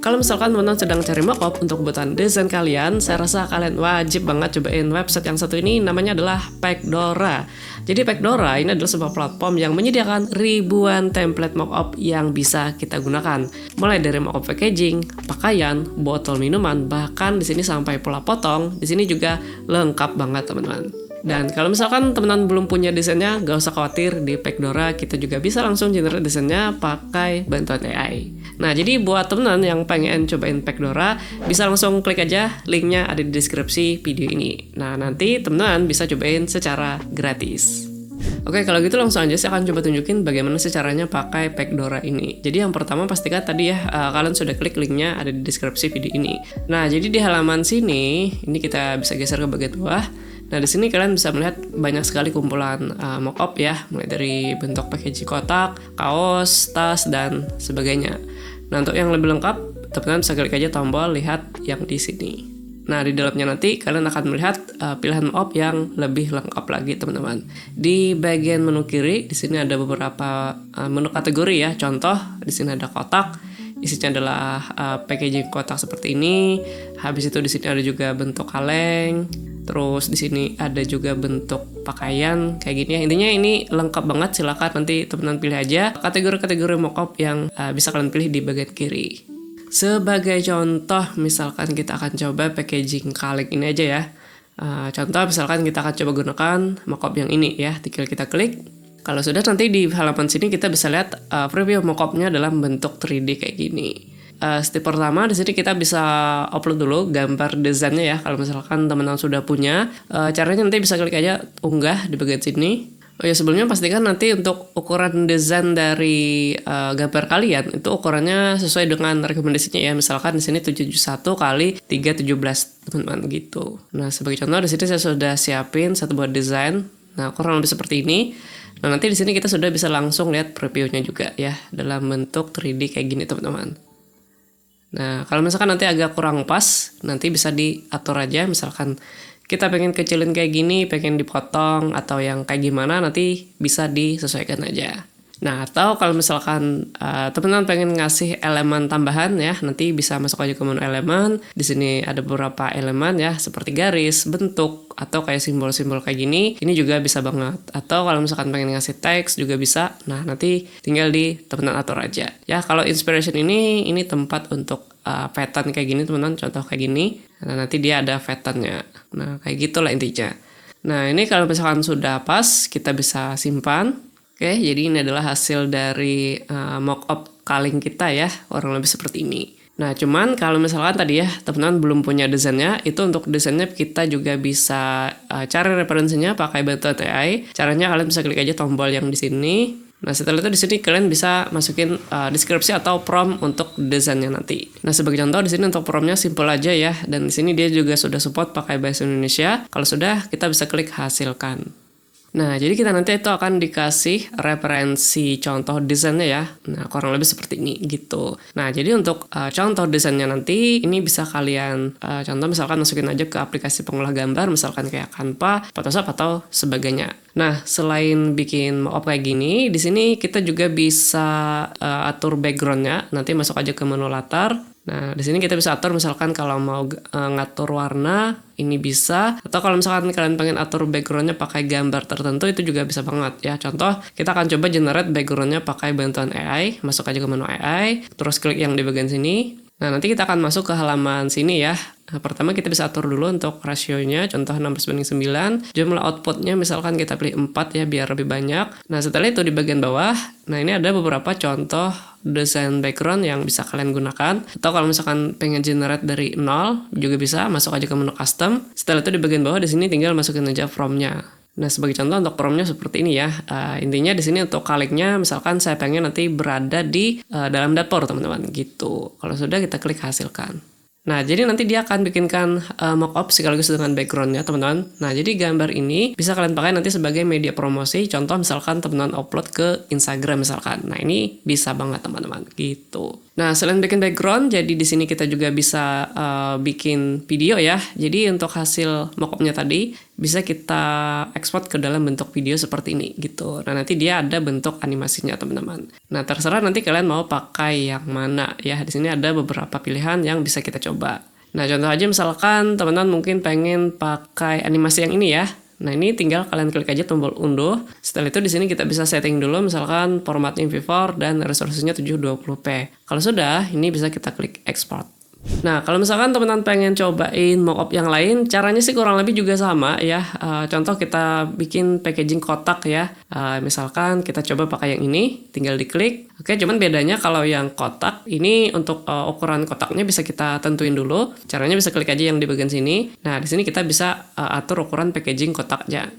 Kalau misalkan teman-teman sedang cari mockup untuk kebutuhan desain kalian, saya rasa kalian wajib banget cobain website yang satu ini, namanya adalah Pekdora. Jadi Pekdora ini adalah sebuah platform yang menyediakan ribuan template mockup yang bisa kita gunakan. Mulai dari mockup packaging, pakaian, botol minuman, bahkan di sini sampai pola potong, di sini juga lengkap banget teman-teman. Dan kalau misalkan teman-teman belum punya desainnya, gak usah khawatir, di Pekdora kita juga bisa langsung generate desainnya pakai bantuan AI. Nah, jadi buat teman-teman yang pengen cobain Pekdora, bisa langsung klik aja, linknya ada di deskripsi video ini. Nah, nanti teman-teman bisa cobain secara gratis. Oke, kalau gitu langsung aja saya akan coba tunjukin bagaimana sih caranya pakai Pekdora ini. Jadi yang pertama pastikan tadi ya, kalian sudah klik linknya ada di deskripsi video ini. Nah, jadi di halaman sini, ini kita bisa geser ke bagian bawah. Nah, di sini kalian bisa melihat banyak sekali kumpulan mockup ya, mulai dari bentuk packaging kotak, kaos, tas, dan sebagainya. Nah, untuk yang lebih lengkap, teman-teman bisa klik aja tombol lihat yang di sini. Nah, di dalamnya nanti kalian akan melihat pilihan mockup yang lebih lengkap lagi, teman-teman. Di bagian menu kiri, di sini ada beberapa menu kategori ya. Contoh, di sini ada kotak, isinya adalah packaging kotak seperti ini. Habis itu di sini ada juga bentuk kaleng. Terus di sini ada juga bentuk pakaian kayak gini ya. Intinya ini lengkap banget, silakan nanti teman-teman pilih aja kategori-kategori mockup yang bisa kalian pilih di bagian kiri. Sebagai contoh, misalkan kita akan coba packaging kaleng ini aja ya. Contoh misalkan kita akan coba gunakan mockup yang ini ya. Tinggal kita klik. Kalau sudah, nanti di halaman sini kita bisa lihat preview mockupnya dalam bentuk 3D kayak gini. Step pertama di sini kita bisa upload dulu gambar desainnya ya. Kalau misalkan teman-teman sudah punya, caranya nanti bisa klik aja unggah di bagian sini. Oh ya, sebelumnya pastikan nanti untuk ukuran desain dari gambar kalian itu ukurannya sesuai dengan rekomendasinya ya. Misalkan di sini 771 kali 317 teman-teman gitu. Nah, sebagai contoh di sini saya sudah siapin satu buah desain. Nah, kurang lebih seperti ini. Nah, nanti di sini kita sudah bisa langsung lihat previewnya juga ya dalam bentuk 3D kayak gini teman-teman. Nah, kalau misalkan nanti agak kurang pas, nanti bisa diatur aja. Misalkan kita pengen kecilin kayak gini, pengen dipotong, atau yang kayak gimana, nanti bisa disesuaikan aja. Nah, atau kalau misalkan teman-teman pengen ngasih elemen tambahan ya, nanti bisa masuk aja ke menu elemen. Di sini ada beberapa elemen ya, seperti garis, bentuk, atau kayak simbol-simbol kayak gini. Ini juga bisa banget. Atau kalau misalkan pengen ngasih teks juga bisa. Nah, nanti tinggal di teman-teman atur aja. Ya, kalau inspiration ini tempat untuk pattern kayak gini teman-teman, contoh kayak gini. Nah, nanti dia ada patternnya. Nah, kayak gitulah intinya. Nah, ini kalau misalkan sudah pas, kita bisa simpan. Oke, jadi ini adalah hasil dari mockup kaleng kita ya, kurang lebih seperti ini. Nah, cuman kalau misalkan tadi ya, teman-teman belum punya desainnya, itu untuk desainnya kita juga bisa cari referensinya pakai bantuan AI. Caranya kalian bisa klik aja tombol yang di sini. Nah, setelah itu di sini kalian bisa masukin deskripsi atau prompt untuk desainnya nanti. Nah, sebagai contoh di sini untuk promptnya simple aja ya, dan di sini dia juga sudah support pakai bahasa Indonesia. Kalau sudah, kita bisa klik hasilkan. Nah, jadi kita nanti itu akan dikasih referensi contoh desainnya ya. Nah, kurang lebih seperti ini gitu. Nah, jadi untuk contoh desainnya nanti, ini bisa kalian contoh misalkan masukin aja ke aplikasi pengolah gambar, misalkan kayak Canva, Photoshop, atau sebagainya. Nah, selain bikin mockup kayak gini, di sini kita juga bisa atur backgroundnya. Nanti masuk aja ke menu latar. Nah, di sini kita bisa atur misalkan kalau mau ngatur warna, ini bisa. Atau kalau misalkan kalian pengen atur backgroundnya pakai gambar tertentu, itu juga bisa banget ya. Contoh, kita akan coba generate backgroundnya pakai bantuan AI. Masuk aja ke menu AI, terus klik yang di bagian sini. Nah, nanti kita akan masuk ke halaman sini ya. Nah, pertama kita bisa atur dulu untuk rasionya, contoh 16:9. Jumlah outputnya misalkan kita pilih 4 ya, biar lebih banyak. Nah, setelah itu di bagian bawah, nah ini ada beberapa contoh desain background yang bisa kalian gunakan. Atau kalau misalkan pengen generate dari 0, juga bisa masuk aja ke menu custom. Setelah itu di bagian bawah di sini tinggal masukin aja prompt-nya. Nah, sebagai contoh untuk prompt-nya seperti ini ya. Intinya di sini untuk kalengnya, misalkan saya pengen nanti berada di dalam dapur, teman-teman, gitu. Kalau sudah, kita klik hasilkan. Nah, jadi nanti dia akan bikinkan mockup sekaligus dengan background-nya, teman-teman. Nah, jadi gambar ini bisa kalian pakai nanti sebagai media promosi. Contoh misalkan teman-teman upload ke Instagram misalkan. Nah, ini bisa banget, teman-teman, gitu. Nah, selain bikin background, jadi di sini kita juga bisa bikin video ya. Jadi untuk hasil mockupnya tadi, bisa kita ekspor ke dalam bentuk video seperti ini gitu. Nah, nanti dia ada bentuk animasinya teman-teman. Nah, terserah nanti kalian mau pakai yang mana ya. Di sini ada beberapa pilihan yang bisa kita coba. Nah, contoh aja misalkan teman-teman mungkin pengen pakai animasi yang ini ya. Nah, ini tinggal kalian klik aja tombol unduh. Setelah itu di sini kita bisa setting dulu misalkan formatnya MP4 dan resolusinya 720p. Kalau sudah, ini bisa kita klik export. Nah, kalau misalkan teman-teman pengen cobain mockup yang lain, caranya sih kurang lebih juga sama ya. Contoh kita bikin packaging kotak ya. Misalkan kita coba pakai yang ini, tinggal diklik. Oke, cuman bedanya kalau yang kotak, ini untuk ukuran kotaknya bisa kita tentuin dulu. Caranya bisa klik aja yang di bagian sini. Nah, di sini kita bisa atur ukuran packaging kotaknya.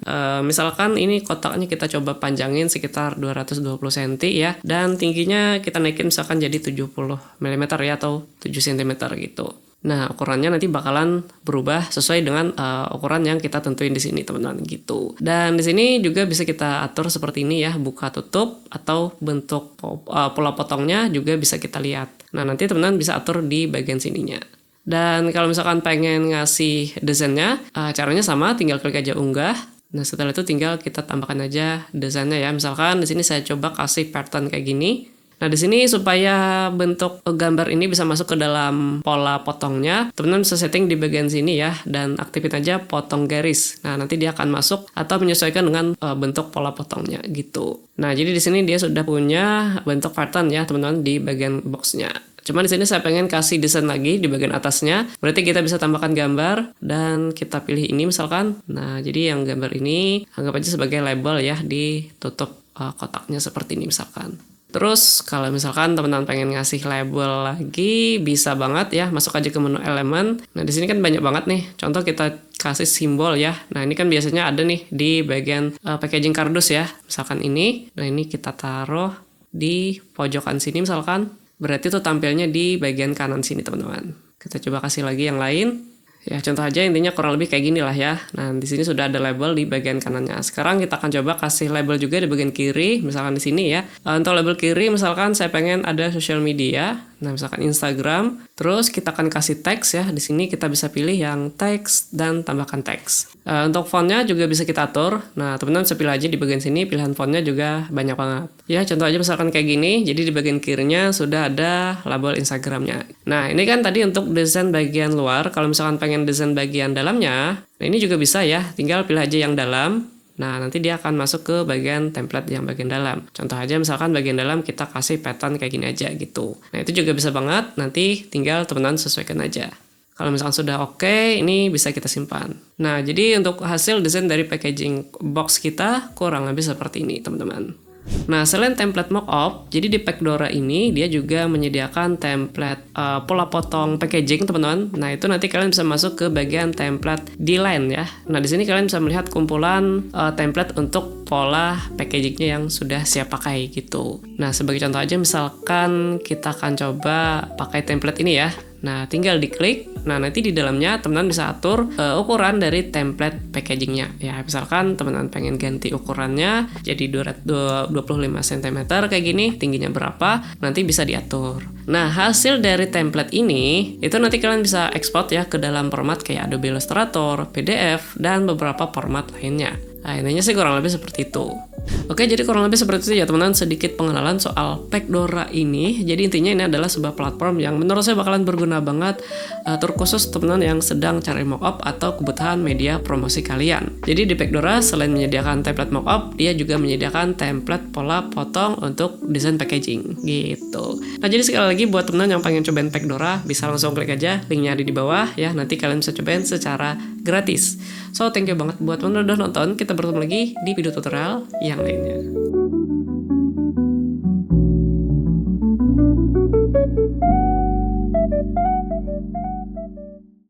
Misalkan ini kotaknya kita coba panjangin sekitar 220 cm ya. Dan tingginya kita naikin misalkan jadi 70 mm ya atau 7 cm gitu. Nah, ukurannya nanti bakalan berubah sesuai dengan ukuran yang kita tentuin di sini, teman-teman, gitu. Dan di sini juga bisa kita atur seperti ini ya, buka tutup atau bentuk pola potongnya juga bisa kita lihat. Nah, nanti teman-teman bisa atur di bagian sininya. Dan kalau misalkan pengen ngasih desainnya, caranya sama, tinggal klik aja unggah. Nah, setelah itu tinggal kita tambahkan aja desainnya ya. Misalkan di sini saya coba kasih pattern kayak gini. Nah, di sini supaya bentuk gambar ini bisa masuk ke dalam pola potongnya, teman-teman bisa setting di bagian sini ya, dan aktifin aja potong garis. Nah, nanti dia akan masuk atau menyesuaikan dengan bentuk pola potongnya gitu. Nah, jadi di sini dia sudah punya bentuk pattern ya, teman-teman, di bagian boxnya. Cuma di sini saya pengen kasih desain lagi di bagian atasnya. Berarti kita bisa tambahkan gambar dan kita pilih ini misalkan. Nah, jadi yang gambar ini anggap aja sebagai label ya, ditutup kotaknya seperti ini misalkan. Terus kalau misalkan teman-teman pengen ngasih label lagi, bisa banget ya, masuk aja ke menu elemen. Nah, di sini kan banyak banget nih. Contoh kita kasih simbol ya. Nah, ini kan biasanya ada nih di bagian packaging kardus ya. Misalkan ini. Nah, ini kita taruh di pojokan sini misalkan. Berarti itu tampilnya di bagian kanan sini, teman-teman. Kita coba kasih lagi yang lain. Ya, contoh aja intinya kurang lebih kayak gini lah ya. Nah, di sini sudah ada label di bagian kanannya. Sekarang kita akan coba kasih label juga di bagian kiri, misalkan di sini ya. Untuk label kiri, misalkan saya pengen ada social media. Nah, misalkan Instagram. Terus kita akan kasih teks ya. Di sini kita bisa pilih yang teks dan tambahkan teks. Untuk fontnya juga bisa kita atur. Nah, teman-teman bisa pilih aja di bagian sini. Pilihan fontnya juga banyak banget. Ya, contoh aja misalkan kayak gini. Jadi di bagian kirinya sudah ada label Instagramnya. Nah, ini kan tadi untuk desain bagian luar. Kalau misalkan pengen desain bagian dalamnya, nah ini juga bisa ya. Tinggal pilih aja yang dalam. Nah, nanti dia akan masuk ke bagian template yang bagian dalam. Contoh aja misalkan bagian dalam kita kasih pattern kayak gini aja gitu. Nah, itu juga bisa banget. Nanti tinggal teman-teman sesuaikan aja. Kalau misalkan sudah oke, ini bisa kita simpan. Nah, jadi untuk hasil desain dari packaging box kita kurang lebih seperti ini, teman-teman. Nah, selain template mockup, jadi di Packdora ini dia juga menyediakan template pola potong packaging, teman-teman. Nah, itu nanti kalian bisa masuk ke bagian template D-line ya. Nah, di sini kalian bisa melihat kumpulan template untuk pola packagingnya yang sudah siap pakai gitu. Nah, sebagai contoh aja misalkan kita akan coba pakai template ini ya. Nah, tinggal diklik. Nah, nanti di dalamnya teman-teman bisa atur ukuran dari template packagingnya. Ya, misalkan teman-teman pengen ganti ukurannya jadi 25 cm kayak gini, tingginya berapa, nanti bisa diatur. Nah, hasil dari template ini, itu nanti kalian bisa ekspor ya ke dalam format kayak Adobe Illustrator, PDF, dan beberapa format lainnya. Nah, intinya sih kurang lebih seperti itu. Oke, jadi kurang lebih seperti itu ya teman-teman, sedikit pengenalan soal Packdora ini. Jadi intinya ini adalah sebuah platform yang menurut saya bakalan berguna banget, terkhusus teman-teman yang sedang cari mockup atau kebutuhan media promosi kalian. Jadi di Packdora selain menyediakan template mockup, dia juga menyediakan template pola potong untuk desain packaging gitu. Nah, jadi sekali lagi buat teman-teman yang pengen cobain Packdora, bisa langsung klik aja linknya ada di bawah ya. Nanti kalian bisa cobain secara gratis. So, thank you banget buat teman-teman udah nonton. Kita bertemu lagi di video tutorial yang lainnya.